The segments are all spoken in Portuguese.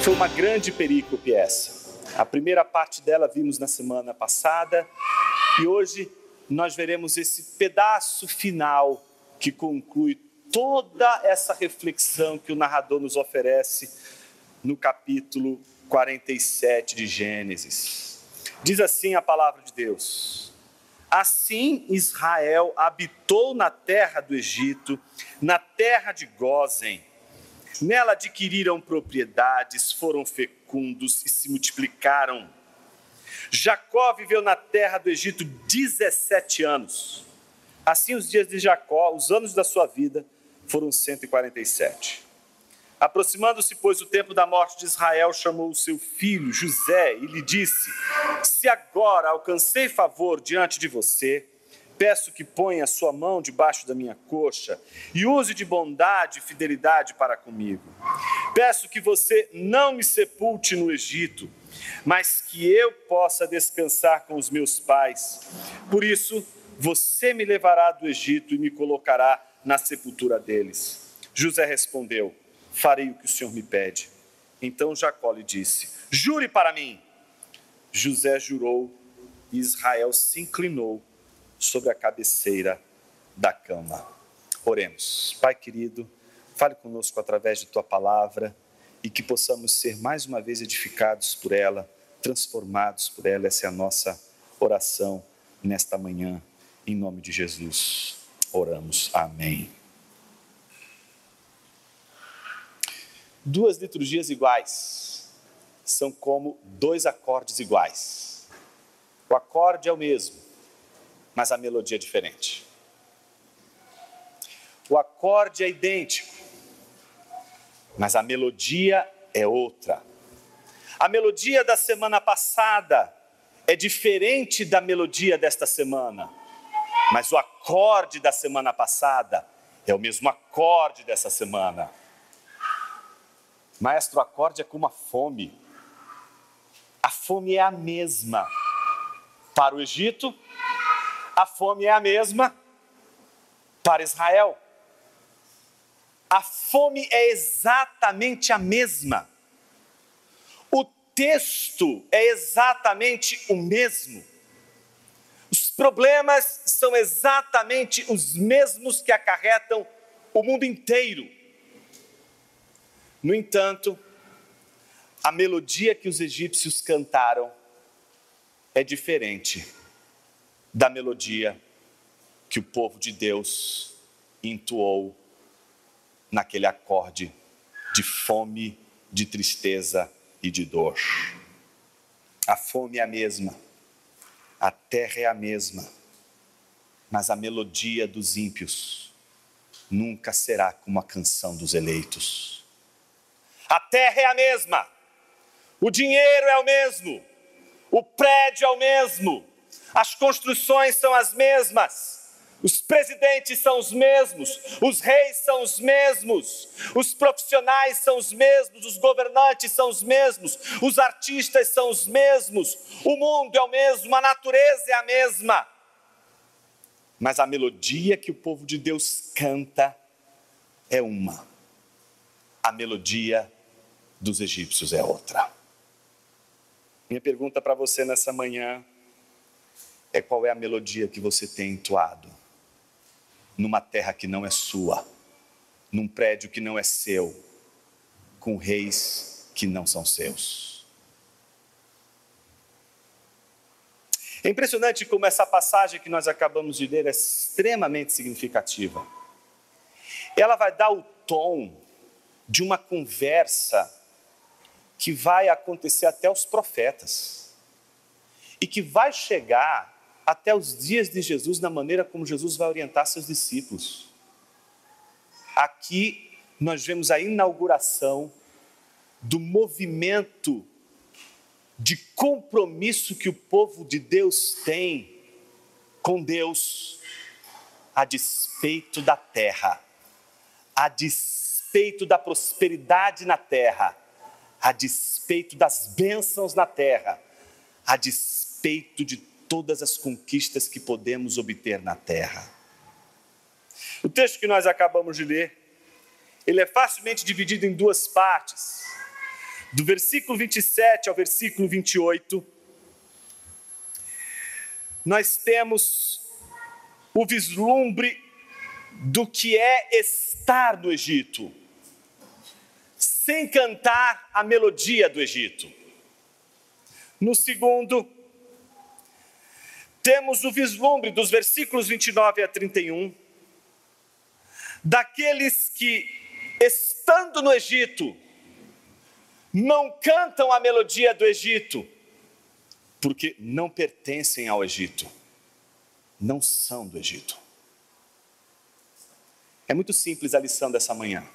Foi uma grande perícope essa. A primeira parte dela vimos na semana passada e hoje nós veremos esse pedaço final que conclui toda essa reflexão que o narrador nos oferece no capítulo 47 de Gênesis. Diz assim a palavra de Deus: assim Israel habitou na terra do Egito, na terra de Gósen. Nela adquiriram propriedades, foram fecundos e se multiplicaram. Jacó viveu na terra do Egito 17 anos. Assim os dias de Jacó, os anos da sua vida, foram 147. Aproximando-se, pois, o tempo da morte de Israel, chamou o seu filho José e lhe disse: se agora alcancei favor diante de você, peço que ponha a sua mão debaixo da minha coxa e use de bondade e fidelidade para comigo. Peço que você não me sepulte no Egito, mas que eu possa descansar com os meus pais. Por isso, você me levará do Egito e me colocará na sepultura deles. José respondeu: farei o que o Senhor me pede. Então Jacó lhe disse: jure para mim. José jurou e Israel se inclinou sobre a cabeceira da cama. Oremos. Pai querido, fale conosco através de tua palavra e que possamos ser mais uma vez edificados por ela, transformados por ela. Essa é a nossa oração nesta manhã. Em nome de Jesus, oramos. Amém. Duas liturgias iguais são como dois acordes iguais. O acorde é o mesmo, mas a melodia é diferente. O acorde é idêntico, mas a melodia é outra. A melodia da semana passada é diferente da melodia desta semana, mas o acorde da semana passada é o mesmo acorde dessa semana. Maestro, o acorde é como a fome. A fome é a mesma para o Egito, a fome é a mesma para Israel. A fome é exatamente a mesma. O texto é exatamente o mesmo. Os problemas são exatamente os mesmos que acarretam o mundo inteiro. No entanto, a melodia que os egípcios cantaram é diferente da melodia que o povo de Deus entoou naquele acorde de fome, de tristeza e de dor. A fome é a mesma, a terra é a mesma, mas a melodia dos ímpios nunca será como a canção dos eleitos. A terra é a mesma, o dinheiro é o mesmo, o prédio é o mesmo, as construções são as mesmas, os presidentes são os mesmos, os reis são os mesmos, os profissionais são os mesmos, os governantes são os mesmos, os artistas são os mesmos, o mundo é o mesmo, a natureza é a mesma. Mas a melodia que o povo de Deus canta é uma. A melodia dos egípcios é outra. Minha pergunta para você nessa manhã é: qual é a melodia que você tem entoado numa terra que não é sua, num prédio que não é seu, com reis que não são seus? É impressionante como essa passagem que nós acabamos de ler é extremamente significativa. Ela vai dar o tom de uma conversa que vai acontecer até os profetas e que vai chegar até os dias de Jesus na maneira como Jesus vai orientar seus discípulos. Aqui nós vemos a inauguração do movimento de compromisso que o povo de Deus tem com Deus, a despeito da terra, a despeito da prosperidade na terra, a despeito das bênçãos na terra, a despeito de todas as conquistas que podemos obter na terra. O texto que nós acabamos de ler, ele é facilmente dividido em duas partes. Do versículo 27 ao versículo 28, nós temos o vislumbre do que é estar no Egito, sem cantar a melodia do Egito. No segundo, temos o vislumbre dos versículos 29 a 31, daqueles que, estando no Egito, não cantam a melodia do Egito, porque não pertencem ao Egito, não são do Egito. É muito simples a lição dessa manhã,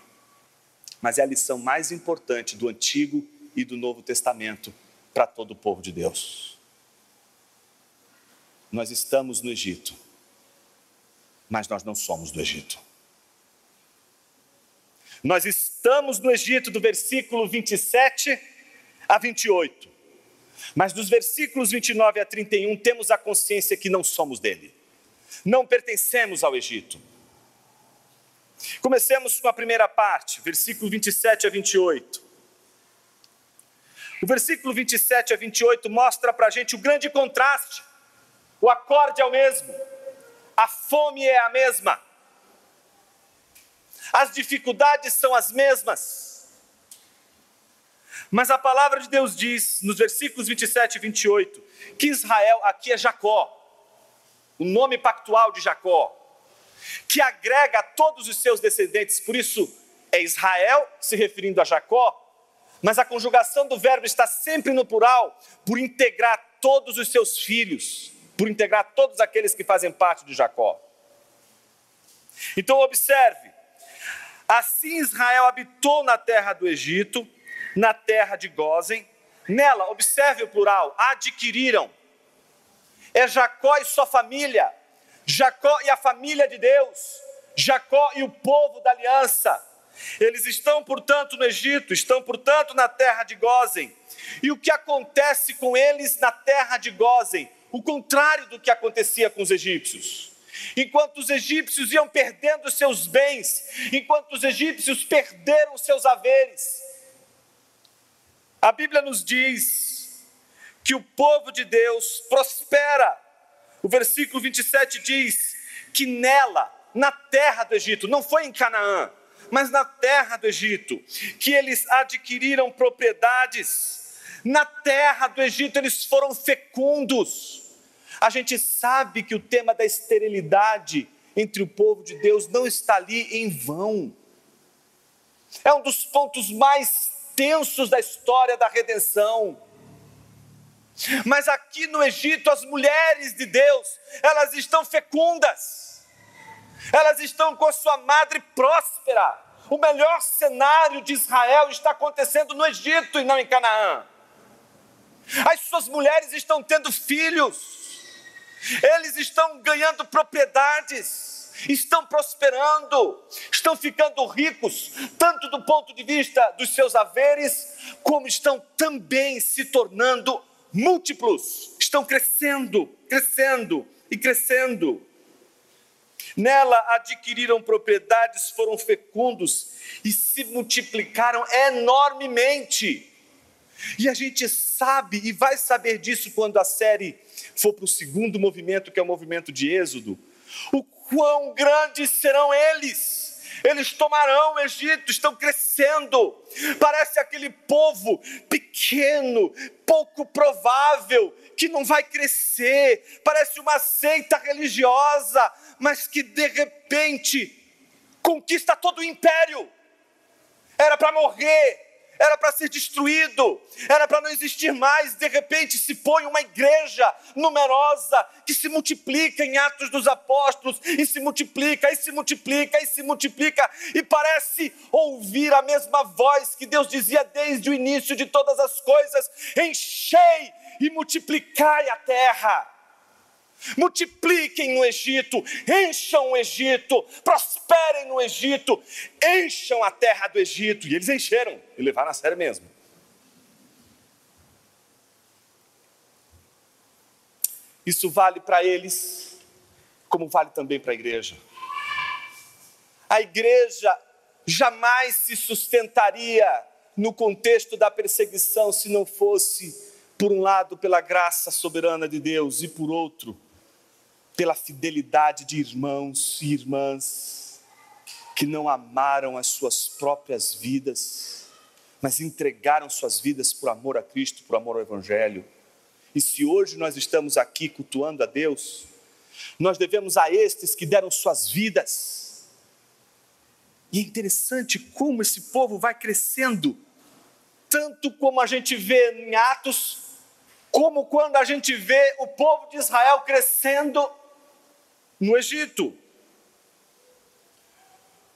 mas é a lição mais importante do Antigo e do Novo Testamento para todo o povo de Deus. Nós estamos no Egito, mas nós não somos do Egito. Nós estamos no Egito do versículo 27 a 28, mas dos versículos 29 a 31 temos a consciência que não somos dele, não pertencemos ao Egito. Comecemos com a primeira parte, versículo 27 a 28. O versículo 27 a 28 mostra para a gente o grande contraste. O acorde é o mesmo, a fome é a mesma, as dificuldades são as mesmas. Mas a palavra de Deus diz, nos versículos 27 e 28, que Israel, aqui é Jacó, o nome pactual de Jacó, que agrega a todos os seus descendentes, por isso é Israel, se referindo a Jacó, mas a conjugação do verbo está sempre no plural, por integrar todos os seus filhos, por integrar todos aqueles que fazem parte de Jacó. Então observe, assim Israel habitou na terra do Egito, na terra de Gósen, nela, observe o plural, adquiriram, é Jacó e sua família, Jacó e a família de Deus, Jacó e o povo da aliança. Eles estão, portanto, no Egito, estão, portanto, na terra de Gósen. E o que acontece com eles na terra de Gósen? O contrário do que acontecia com os egípcios. Enquanto os egípcios iam perdendo seus bens, enquanto os egípcios perderam seus haveres, a Bíblia nos diz que o povo de Deus prospera. O versículo 27 diz que nela, na terra do Egito, não foi em Canaã, mas na terra do Egito, que eles adquiriram propriedades. Na terra do Egito eles foram fecundos. A gente sabe que o tema da esterilidade entre o povo de Deus não está ali em vão. É um dos pontos mais tensos da história da redenção. Mas aqui no Egito, as mulheres de Deus, elas estão fecundas, elas estão com a sua madre próspera. O melhor cenário de Israel está acontecendo no Egito e não em Canaã. As suas mulheres estão tendo filhos, eles estão ganhando propriedades, estão prosperando, estão ficando ricos, tanto do ponto de vista dos seus haveres, como estão também se tornando múltiplos, estão crescendo, crescendo e crescendo. Nela adquiriram propriedades, foram fecundos e se multiplicaram enormemente. E a gente sabe e vai saber disso quando a série for para o segundo movimento, que é o movimento de Êxodo, o quão grandes serão eles. Eles tomarão o Egito, estão crescendo. Parece aquele povo pequeno, pouco provável, que não vai crescer. Parece uma seita religiosa, mas que de repente conquista todo o império. Era para morrer, era para ser destruído, era para não existir mais. De repente se põe uma igreja numerosa que se multiplica em Atos dos Apóstolos, e se multiplica, e se multiplica, e se multiplica, e parece ouvir a mesma voz que Deus dizia desde o início de todas as coisas: enchei e multiplicai a terra. Multipliquem no Egito, encham o Egito, prosperem no Egito, encham a terra do Egito. E eles encheram e levaram a sério mesmo. Isso vale para eles, como vale também para a igreja. A igreja jamais se sustentaria no contexto da perseguição se não fosse, por um lado, pela graça soberana de Deus e, por outro, pela fidelidade de irmãos e irmãs que não amaram as suas próprias vidas, mas entregaram suas vidas por amor a Cristo, por amor ao Evangelho. E se hoje nós estamos aqui cultuando a Deus, nós devemos a estes que deram suas vidas. E é interessante como esse povo vai crescendo, tanto como a gente vê em Atos, como quando a gente vê o povo de Israel crescendo no Egito.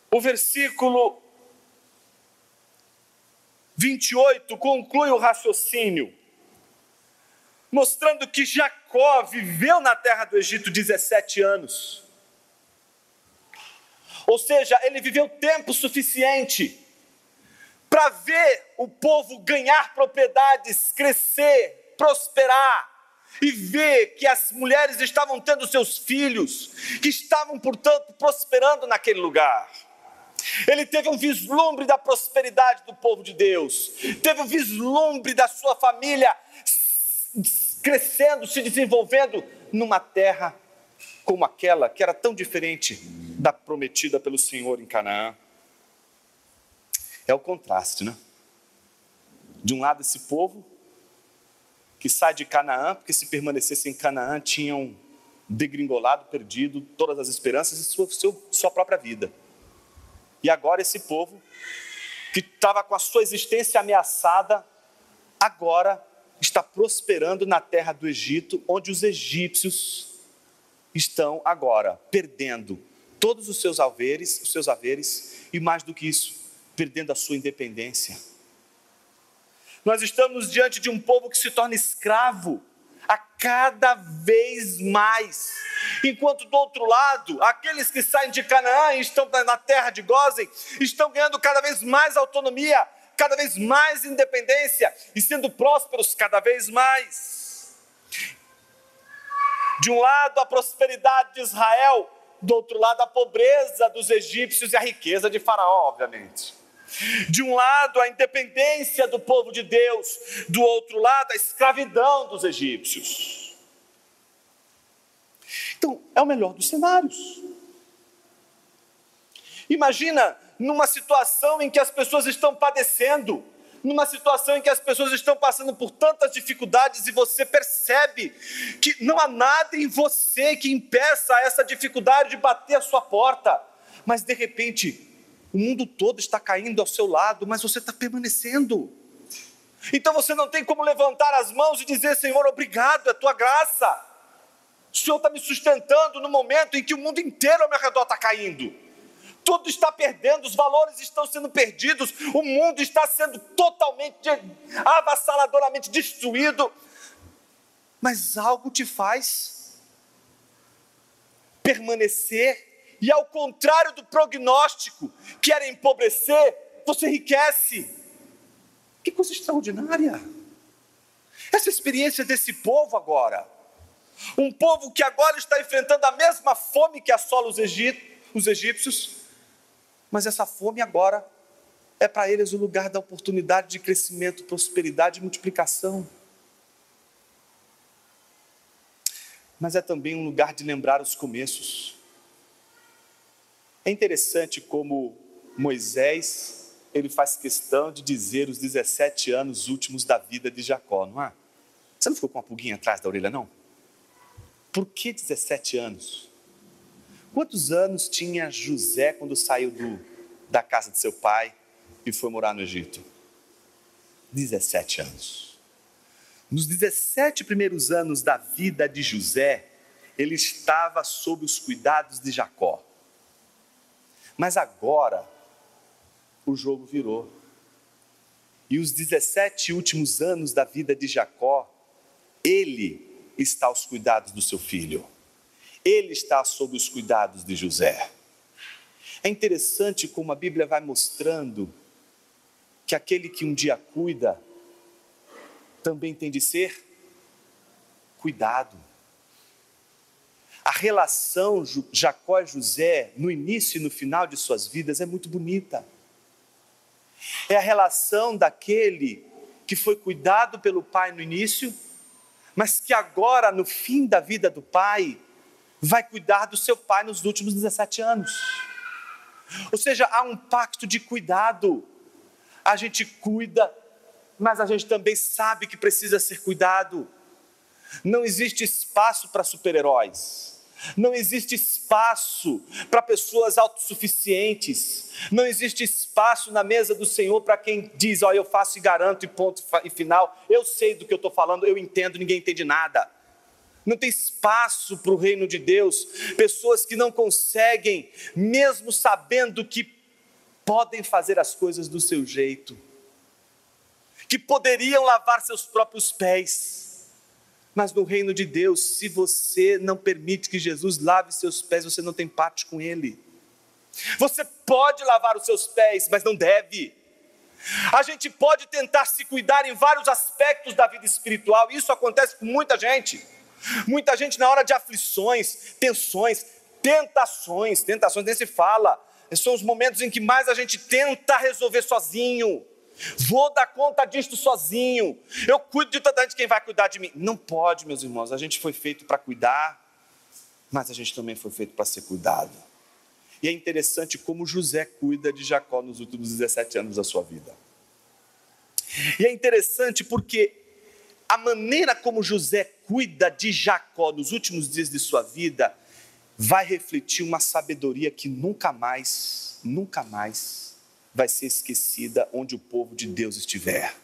O versículo 28 conclui o raciocínio, mostrando que Jacó viveu na terra do Egito 17 anos. Ou seja, ele viveu tempo suficiente para ver o povo ganhar propriedades, crescer, prosperar, e ver que as mulheres estavam tendo seus filhos, que estavam, portanto, prosperando naquele lugar. Ele teve um vislumbre da prosperidade do povo de Deus, teve um vislumbre da sua família crescendo, se desenvolvendo numa terra como aquela, que era tão diferente da prometida pelo Senhor em Canaã. É o contraste, né? De um lado, esse povo que sai de Canaã, porque se permanecesse em Canaã, tinham degringolado, perdido todas as esperanças e sua própria vida. E agora esse povo, que estava com a sua existência ameaçada, agora está prosperando na terra do Egito, onde os egípcios estão agora perdendo todos os seus haveres e, mais do que isso, perdendo a sua independência. Nós estamos diante de um povo que se torna escravo a cada vez mais, enquanto do outro lado, aqueles que saem de Canaã e estão na terra de Gósen, estão ganhando cada vez mais autonomia, cada vez mais independência e sendo prósperos cada vez mais. De um lado, a prosperidade de Israel, do outro lado, a pobreza dos egípcios e a riqueza de Faraó, obviamente. De um lado, a independência do povo de Deus, do outro lado, a escravidão dos egípcios. Então, é o melhor dos cenários. Imagina numa situação em que as pessoas estão padecendo, numa situação em que as pessoas estão passando por tantas dificuldades e você percebe que não há nada em você que impeça essa dificuldade de bater a sua porta, mas de repente o mundo todo está caindo ao seu lado, mas você está permanecendo. Então você não tem como levantar as mãos e dizer: Senhor, obrigado, é a tua graça. O Senhor está me sustentando no momento em que o mundo inteiro ao meu redor está caindo. Tudo está perdendo, os valores estão sendo perdidos, o mundo está sendo totalmente, avassaladoramente destruído. Mas algo te faz permanecer. E ao contrário do prognóstico, que era empobrecer, você enriquece. Que coisa extraordinária. Essa experiência desse povo agora. Um povo que agora está enfrentando a mesma fome que assola os egípcios. Mas essa fome agora é para eles o lugar da oportunidade de crescimento, prosperidade e multiplicação. Mas é também um lugar de lembrar os começos. É interessante como Moisés, ele faz questão de dizer os 17 anos últimos da vida de Jacó, não é? Você não ficou com uma pulguinha atrás da orelha, não? Por que 17 anos? Quantos anos tinha José quando saiu da casa de seu pai e foi morar no Egito? 17 anos. Nos 17 primeiros anos da vida de José, ele estava sob os cuidados de Jacó. Mas agora, o jogo virou. E os 17 últimos anos da vida de Jacó, ele está aos cuidados do seu filho. Ele está sob os cuidados de José. É interessante como a Bíblia vai mostrando que aquele que um dia cuida, também tem de ser cuidado. A relação Jacó e José, no início e no final de suas vidas, é muito bonita. É a relação daquele que foi cuidado pelo pai no início, mas que agora, no fim da vida do pai, vai cuidar do seu pai nos últimos 17 anos. Ou seja, há um pacto de cuidado. A gente cuida, mas a gente também sabe que precisa ser cuidado. Não existe espaço para super-heróis. Não existe espaço para pessoas autossuficientes. Não existe espaço na mesa do Senhor para quem diz, eu faço e garanto e ponto e final. Eu sei do que eu estou falando, eu entendo, ninguém entende nada. Não tem espaço para o reino de Deus. Pessoas que não conseguem, mesmo sabendo que podem fazer as coisas do seu jeito. Que poderiam lavar seus próprios pés. Mas no reino de Deus, se você não permite que Jesus lave seus pés, você não tem parte com Ele. Você pode lavar os seus pés, mas não deve. A gente pode tentar se cuidar em vários aspectos da vida espiritual. Isso acontece com muita gente. Muita gente na hora de aflições, tensões, tentações nem se fala. São os momentos em que mais a gente tenta resolver sozinho. Vou dar conta disto sozinho. Eu cuido de tanta gente, quem vai cuidar de mim? Não pode, meus irmãos. A gente foi feito para cuidar, mas a gente também foi feito para ser cuidado. E é interessante como José cuida de Jacó nos últimos 17 anos da sua vida. E é interessante porque a maneira como José cuida de Jacó nos últimos dias de sua vida vai refletir uma sabedoria que nunca mais vai ser esquecida onde o povo de Deus estiver.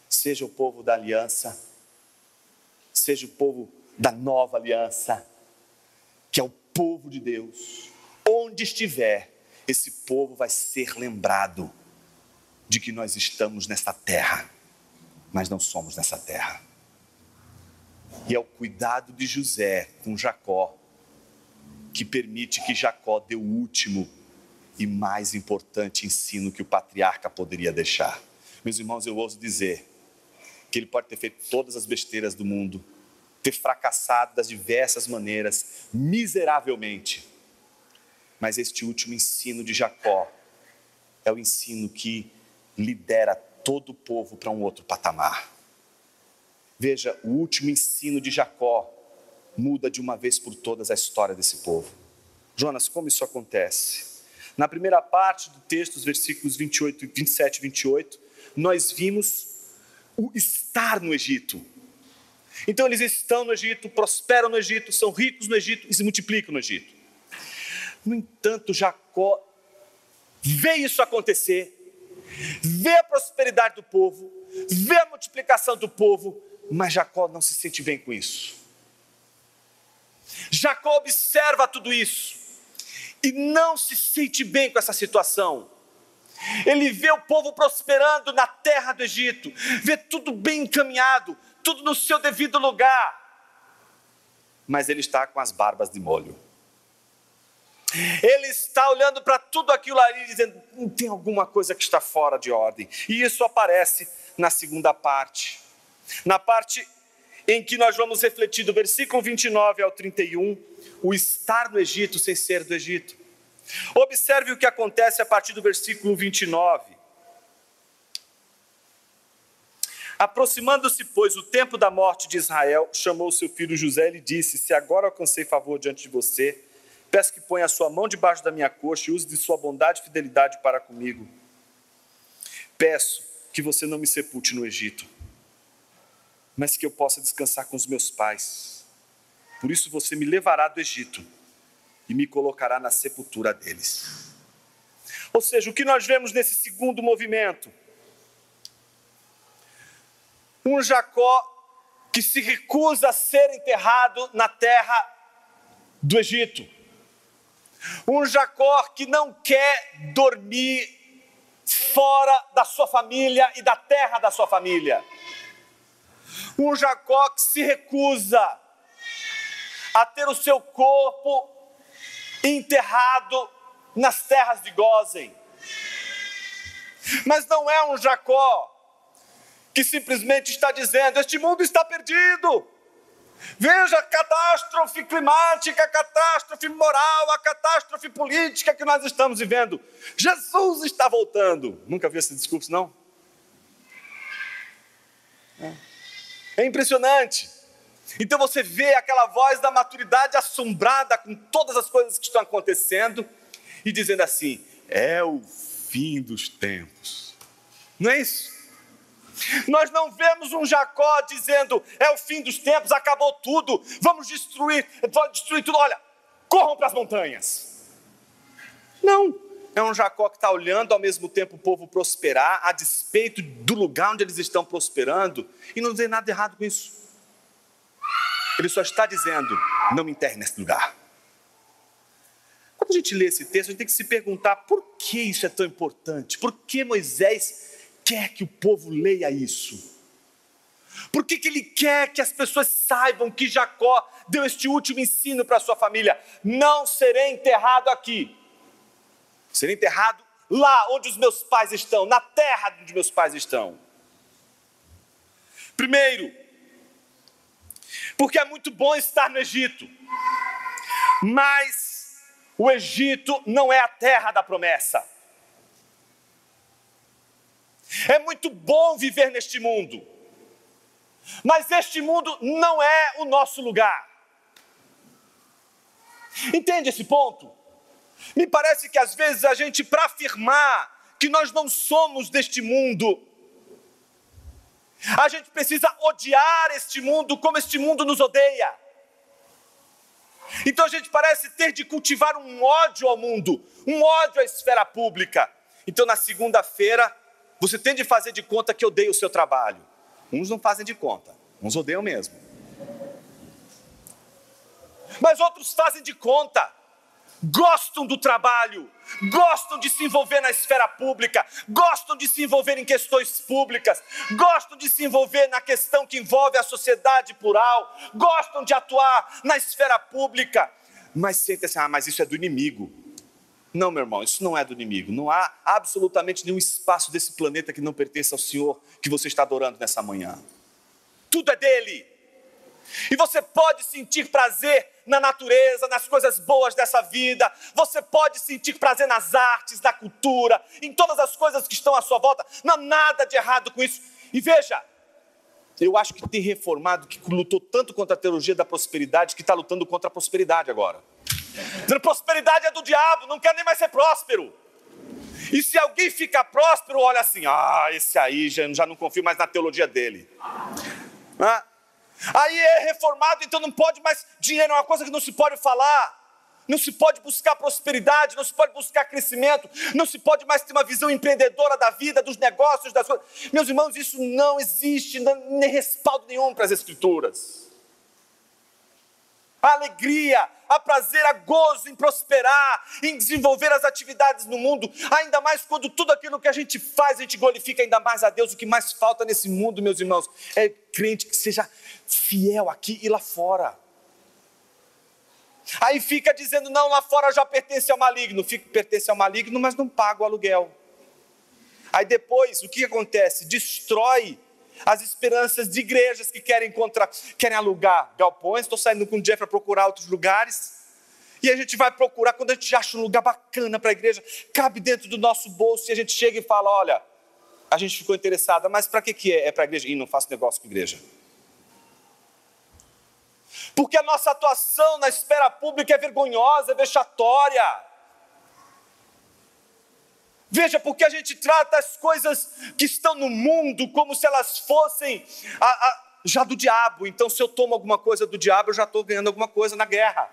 Seja o povo da aliança, seja o povo da nova aliança, que é o povo de Deus. Onde estiver, esse povo vai ser lembrado de que nós estamos nesta terra, mas não somos nessa terra. E é o cuidado de José com Jacó que permite que Jacó dê o último e mais importante ensino que o patriarca poderia deixar. Meus irmãos, eu ouso dizer que ele pode ter feito todas as besteiras do mundo, ter fracassado das diversas maneiras, miseravelmente. Mas este último ensino de Jacó é o ensino que lidera todo o povo para um outro patamar. Veja, o último ensino de Jacó muda de uma vez por todas a história desse povo. Jonas, como isso acontece? Na primeira parte do texto, os versículos 27 e 28, nós vimos o estar no Egito. Então eles estão no Egito, prosperam no Egito, são ricos no Egito e se multiplicam no Egito. No entanto, Jacó vê isso acontecer, vê a prosperidade do povo, vê a multiplicação do povo, mas Jacó não se sente bem com isso. Jacó observa tudo isso e não se sente bem com essa situação. Ele vê o povo prosperando na terra do Egito, vê tudo bem encaminhado, tudo no seu devido lugar, mas ele está com as barbas de molho. Ele está olhando para tudo aquilo ali, dizendo, tem alguma coisa que está fora de ordem. E isso aparece na segunda parte. Na parte em que nós vamos refletir do versículo 29 ao 31, o estar no Egito sem ser do Egito. Observe o que acontece a partir do versículo 29. Aproximando-se, pois, o tempo da morte de Israel, chamou seu filho José e lhe disse, se agora alcancei favor diante de você, peço que ponha a sua mão debaixo da minha coxa e use de sua bondade e fidelidade para comigo. Peço que você não me sepulte no Egito, mas que eu possa descansar com os meus pais. Por isso você me levará do Egito e me colocará na sepultura deles. Ou seja, o que nós vemos nesse segundo movimento? Um Jacó que se recusa a ser enterrado na terra do Egito. Um Jacó que não quer dormir fora da sua família e da terra da sua família. Um Jacó que se recusa a ter o seu corpo enterrado nas terras de Gósen. Mas não é um Jacó que simplesmente está dizendo, este mundo está perdido, Veja a catástrofe climática, a catástrofe moral, a catástrofe política que nós estamos vivendo. Jesus está voltando. Nunca viu esse discurso, não? É impressionante. Então você vê aquela voz da maturidade assombrada com todas as coisas que estão acontecendo e dizendo assim: é o fim dos tempos. Não é isso? Nós não vemos um Jacó dizendo: é o fim dos tempos, acabou tudo, vamos destruir tudo, olha, corram para as montanhas. Não, é um Jacó que está olhando ao mesmo tempo o povo prosperar, a despeito do lugar onde eles estão prosperando, e não tem nada errado com isso. Ele só está dizendo: não me enterre nesse lugar. Quando a gente lê esse texto, a gente tem que se perguntar por que isso é tão importante, por que Moisés quer que o povo leia isso? Por que ele quer que as pessoas saibam que Jacó deu este último ensino para a sua família? Não serei enterrado aqui, serei enterrado lá onde os meus pais estão, na terra onde meus pais estão. Primeiro, porque é muito bom estar no Egito, mas o Egito não é a terra da promessa. É muito bom viver neste mundo, mas este mundo não é o nosso lugar. Entende esse ponto? Me parece que às vezes a gente, para afirmar que nós não somos deste mundo, a gente precisa odiar este mundo como este mundo nos odeia. Então a gente parece ter de cultivar um ódio ao mundo, um ódio à esfera pública. Então na segunda-feira, você tem de fazer de conta que odeia o seu trabalho. Uns não fazem de conta, uns odeiam mesmo. Mas outros fazem de conta. Gostam do trabalho, gostam de se envolver na esfera pública, gostam de se envolver em questões públicas, gostam de se envolver na questão que envolve a sociedade plural, gostam de atuar na esfera pública, mas sentem assim: mas isso é do inimigo. Não, meu irmão, isso não é do inimigo. Não há absolutamente nenhum espaço desse planeta que não pertence ao Senhor que você está adorando nessa manhã. Tudo é dele. E você pode sentir prazer na natureza, nas coisas boas dessa vida. Você pode sentir prazer nas artes, na cultura, em todas as coisas que estão à sua volta. Não há nada de errado com isso. E veja, eu acho que tem reformado que lutou tanto contra a teologia da prosperidade que está lutando contra a prosperidade agora. Dizendo: prosperidade é do diabo, não quer nem mais ser próspero. E se alguém fica próspero, olha assim: esse aí já não confio mais na teologia dele. Aí é reformado, então não pode mais. Dinheiro é uma coisa que não se pode falar. Não se pode buscar prosperidade, não se pode buscar crescimento, não se pode mais ter uma visão empreendedora da vida, dos negócios, das coisas. Meus irmãos, isso não existe, nem respaldo nenhum para as Escrituras. A alegria, a prazer, a gozo em prosperar, em desenvolver as atividades no mundo, ainda mais quando tudo aquilo que a gente faz, a gente glorifica ainda mais a Deus. O que mais falta nesse mundo, meus irmãos, é crente que seja fiel aqui e lá fora. Aí fica dizendo: não, lá fora já pertence ao maligno. Pertence ao maligno, mas não paga o aluguel. Aí depois, o que acontece? Destrói as esperanças de igrejas que querem alugar galpões. Estou saindo com o Jeff para procurar outros lugares. E a gente vai procurar, quando a gente acha um lugar bacana para a igreja, cabe dentro do nosso bolso, e a gente chega e fala: olha, a gente ficou interessada, mas para que é? É para a igreja? E não faço negócio com a igreja. Porque a nossa atuação na esfera pública é vergonhosa, é vexatória. Veja, porque a gente trata as coisas que estão no mundo como se elas fossem já do diabo. Então, se eu tomo alguma coisa do diabo, eu já estou ganhando alguma coisa na guerra.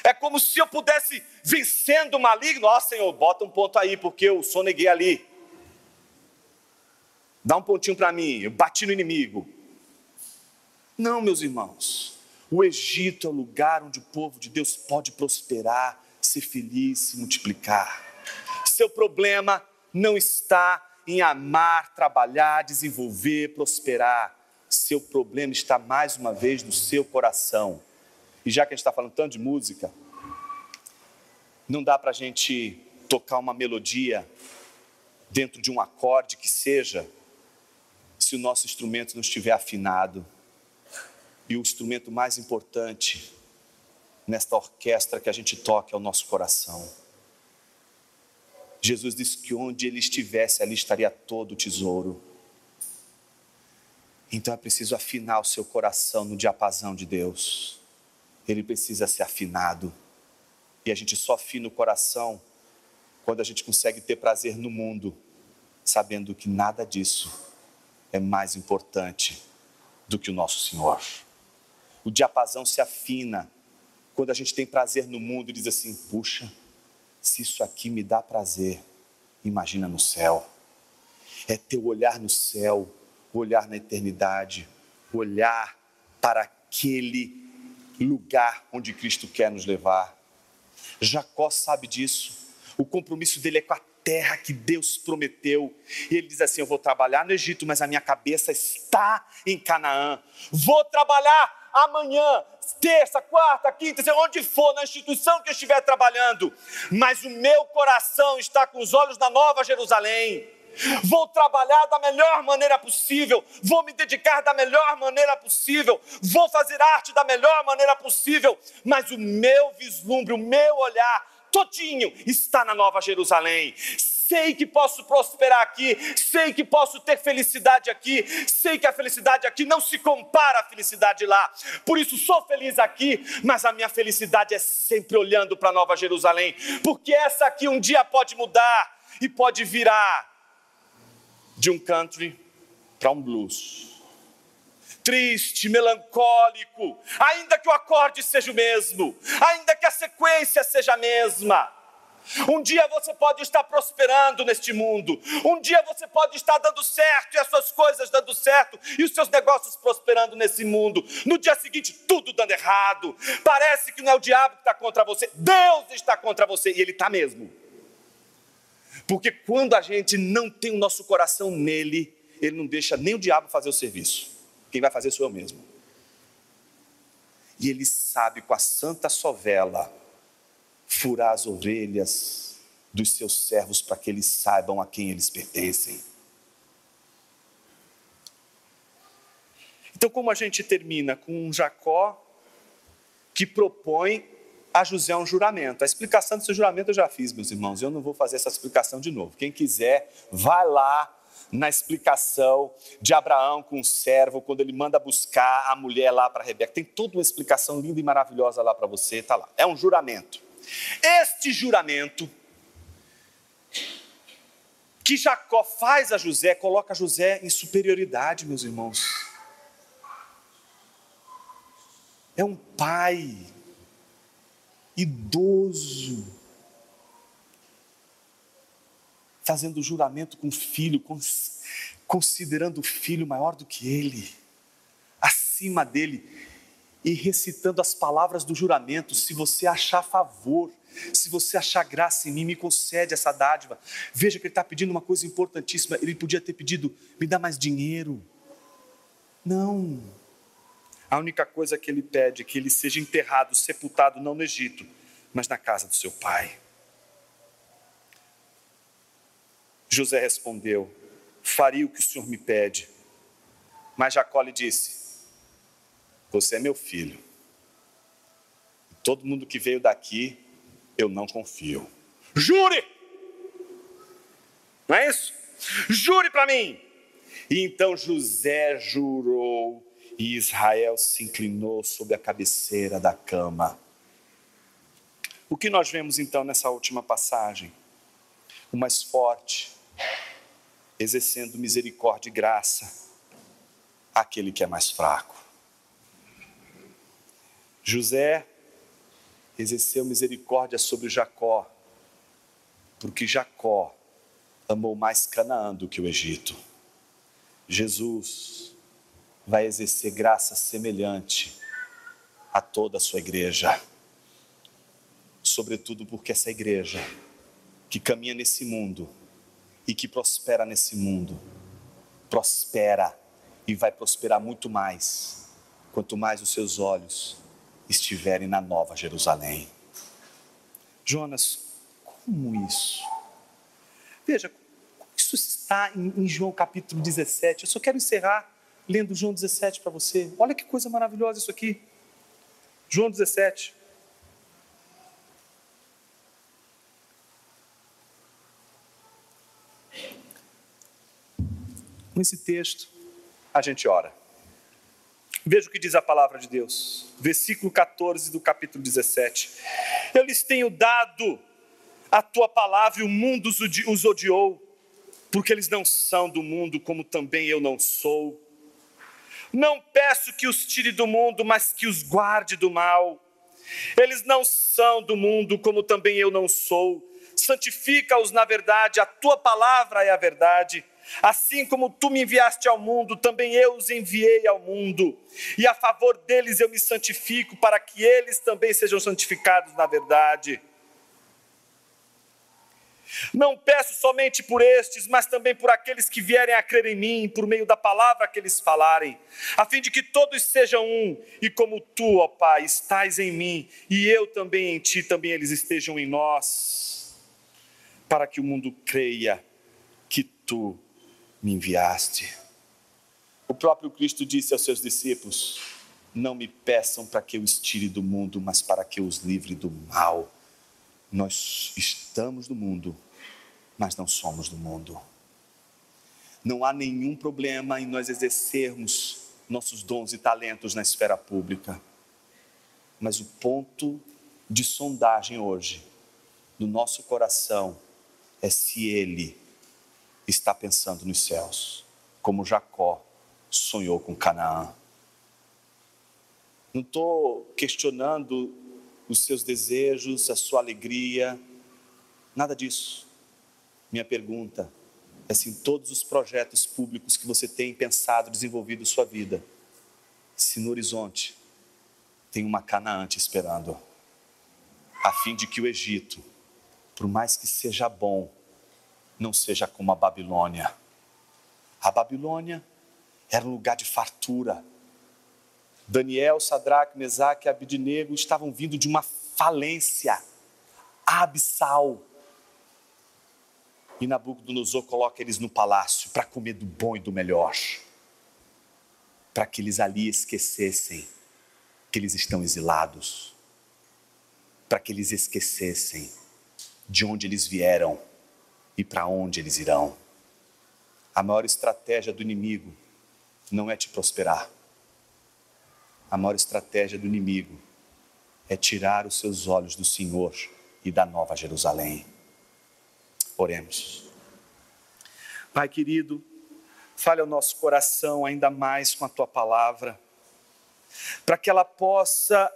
É como se eu pudesse vencendo o maligno. Senhor, bota um ponto aí, porque eu soneguei ali. Dá um pontinho para mim, eu bati no inimigo. Não, meus irmãos. O Egito é o lugar onde o povo de Deus pode prosperar, ser feliz, se multiplicar. Seu problema não está em amar, trabalhar, desenvolver, prosperar. Seu problema está mais uma vez no seu coração. E já que a gente está falando tanto de música, não dá para a gente tocar uma melodia dentro de um acorde que seja, se o nosso instrumento não estiver afinado. E o instrumento mais importante nesta orquestra que a gente toca é o nosso coração. Jesus disse que onde ele estivesse, ali estaria todo o tesouro. Então é preciso afinar o seu coração no diapasão de Deus. Ele precisa ser afinado. E a gente só afina o coração quando a gente consegue ter prazer no mundo, sabendo que nada disso é mais importante do que o nosso Senhor. O diapasão se afina quando a gente tem prazer no mundo e diz assim: puxa, se isso aqui me dá prazer, imagina no céu. É ter o olhar no céu, o olhar na eternidade, olhar para aquele lugar onde Cristo quer nos levar. Jacó sabe disso. O compromisso dele é com a terra que Deus prometeu. E ele diz assim: eu vou trabalhar no Egito, mas a minha cabeça está em Canaã. Vou trabalhar amanhã, terça, quarta, quinta, onde for, na instituição que eu estiver trabalhando, mas o meu coração está com os olhos na Nova Jerusalém. Vou trabalhar da melhor maneira possível, vou me dedicar da melhor maneira possível, vou fazer arte da melhor maneira possível, mas o meu vislumbre, o meu olhar todinho está na Nova Jerusalém. Sei que posso prosperar aqui, sei que posso ter felicidade aqui, sei que a felicidade aqui não se compara à felicidade lá. Por isso sou feliz aqui, mas a minha felicidade é sempre olhando para a Nova Jerusalém, porque essa aqui um dia pode mudar e pode virar de um country para um blues. Triste, melancólico, ainda que o acorde seja o mesmo, ainda que a sequência seja a mesma. Um dia você pode estar prosperando neste mundo, um dia você pode estar dando certo e as suas coisas dando certo e os seus negócios prosperando nesse mundo. No dia seguinte tudo dando errado, parece que não é o diabo que está contra você, Deus está contra você, e Ele está mesmo. Porque quando a gente não tem o nosso coração nele, Ele não deixa nem o diabo fazer o serviço. Quem vai fazer sou eu mesmo. E Ele sabe com a santa sovela furar as orelhas dos seus servos para que eles saibam a quem eles pertencem. Então, como a gente termina com um Jacó que propõe a José um juramento. A explicação desse juramento eu já fiz, meus irmãos. Eu não vou fazer essa explicação de novo. Quem quiser, vai lá na explicação de Abraão com o servo, quando ele manda buscar a mulher lá para Rebeca. Tem toda uma explicação linda e maravilhosa lá para você. Está lá. É um juramento. Este juramento que Jacó faz a José, coloca José em superioridade, meus irmãos. É um pai idoso, fazendo juramento com o filho, considerando o filho maior do que ele, acima dele, e recitando as palavras do juramento: se você achar favor, se você achar graça em mim, me concede essa dádiva. Veja que ele está pedindo uma coisa importantíssima. Ele podia ter pedido: me dá mais dinheiro. Não. A única coisa que ele pede é que ele seja enterrado, sepultado, não no Egito, mas na casa do seu pai. José respondeu: faria o que o Senhor me pede. Mas Jacó lhe disse: você é meu filho. Todo mundo que veio daqui, eu não confio. Jure! Não é isso? Jure para mim! E então José jurou, e Israel se inclinou sobre a cabeceira da cama. O que nós vemos então nessa última passagem? O mais forte exercendo misericórdia e graça àquele que é mais fraco. José exerceu misericórdia sobre Jacó, porque Jacó amou mais Canaã do que o Egito. Jesus vai exercer graça semelhante a toda a sua igreja, sobretudo porque essa igreja que caminha nesse mundo e que prospera nesse mundo, prospera e vai prosperar muito mais, quanto mais os seus olhos estiverem na Nova Jerusalém. Jonas, como isso? Veja, isso está em João capítulo 17. Eu só quero encerrar lendo João 17 para você. Olha que coisa maravilhosa isso aqui. João 17. Nesse texto, a gente ora. Veja o que diz a palavra de Deus. Versículo 14 do capítulo 17. Eu lhes tenho dado a tua palavra e o mundo os odiou, porque eles não são do mundo, como também eu não sou. Não peço que os tire do mundo, mas que os guarde do mal. Eles não são do mundo, como também eu não sou. Santifica-os na verdade, a tua palavra é a verdade. Assim como tu me enviaste ao mundo, também eu os enviei ao mundo. E a favor deles eu me santifico, para que eles também sejam santificados na verdade. Não peço somente por estes, mas também por aqueles que vierem a crer em mim, por meio da palavra que eles falarem, a fim de que todos sejam um, e como tu, ó Pai, estás em mim, e eu também em ti, também eles estejam em nós, para que o mundo creia que tu me enviaste. O próprio Cristo disse aos seus discípulos: não me peçam para que eu os tire do mundo, mas para que eu os livre do mal. Nós estamos no mundo, mas não somos do mundo. Não há nenhum problema em nós exercermos nossos dons e talentos na esfera pública. Mas o ponto de sondagem hoje, no nosso coração, é se ele está pensando nos céus, como Jacó sonhou com Canaã. Não estou questionando os seus desejos, a sua alegria, nada disso. Minha pergunta é se em todos os projetos públicos que você tem pensado, desenvolvido sua vida, se no horizonte tem uma Canaã te esperando, a fim de que o Egito, por mais que seja bom, não seja como a Babilônia. A Babilônia era um lugar de fartura. Daniel, Sadraque, Mesaque e Abidnego estavam vindo de uma falência abissal. E Nabucodonosor coloca eles no palácio para comer do bom e do melhor, para que eles ali esquecessem que eles estão exilados, para que eles esquecessem de onde eles vieram e para onde eles irão. A maior estratégia do inimigo não é te prosperar. A maior estratégia do inimigo é tirar os seus olhos do Senhor e da Nova Jerusalém. Oremos. Pai querido, fale ao nosso coração ainda mais com a tua palavra, para que ela possa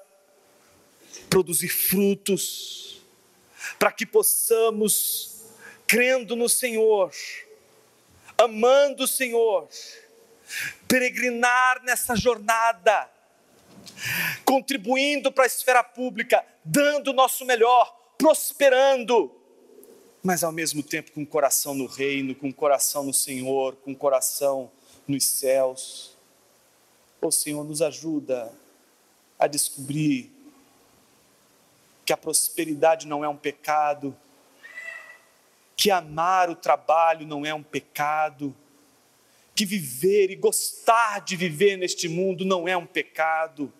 produzir frutos, para que possamos, crendo no Senhor, amando o Senhor, peregrinar nessa jornada, contribuindo para a esfera pública, dando o nosso melhor, prosperando, mas ao mesmo tempo com o coração no reino, com o coração no Senhor, com o coração nos céus. Ô Senhor, nos ajuda a descobrir que a prosperidade não é um pecado, que amar o trabalho não é um pecado, que viver e gostar de viver neste mundo não é um pecado,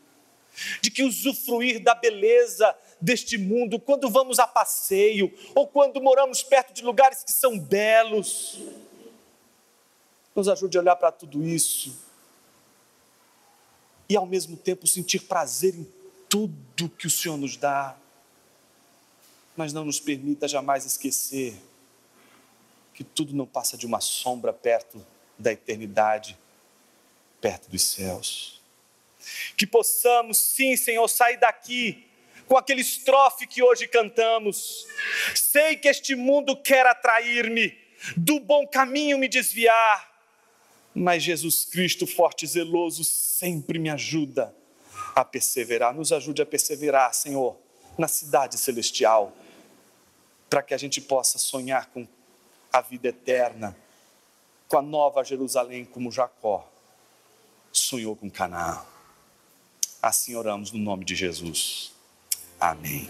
de que usufruir da beleza deste mundo, quando vamos a passeio, ou quando moramos perto de lugares que são belos, nos ajude a olhar para tudo isso, e ao mesmo tempo sentir prazer em tudo que o Senhor nos dá, mas não nos permita jamais esquecer que tudo não passa de uma sombra perto da eternidade, perto dos céus. Que possamos, sim, Senhor, sair daqui com aquele estrofe que hoje cantamos. Sei que este mundo quer atrair-me, do bom caminho me desviar, mas Jesus Cristo, forte e zeloso, sempre me ajuda a perseverar. Nos ajude a perseverar, Senhor, na cidade celestial, para que a gente possa sonhar com a vida eterna, com a nova Jerusalém, como Jacó sonhou com Canaã. Assim oramos no nome de Jesus. Amém.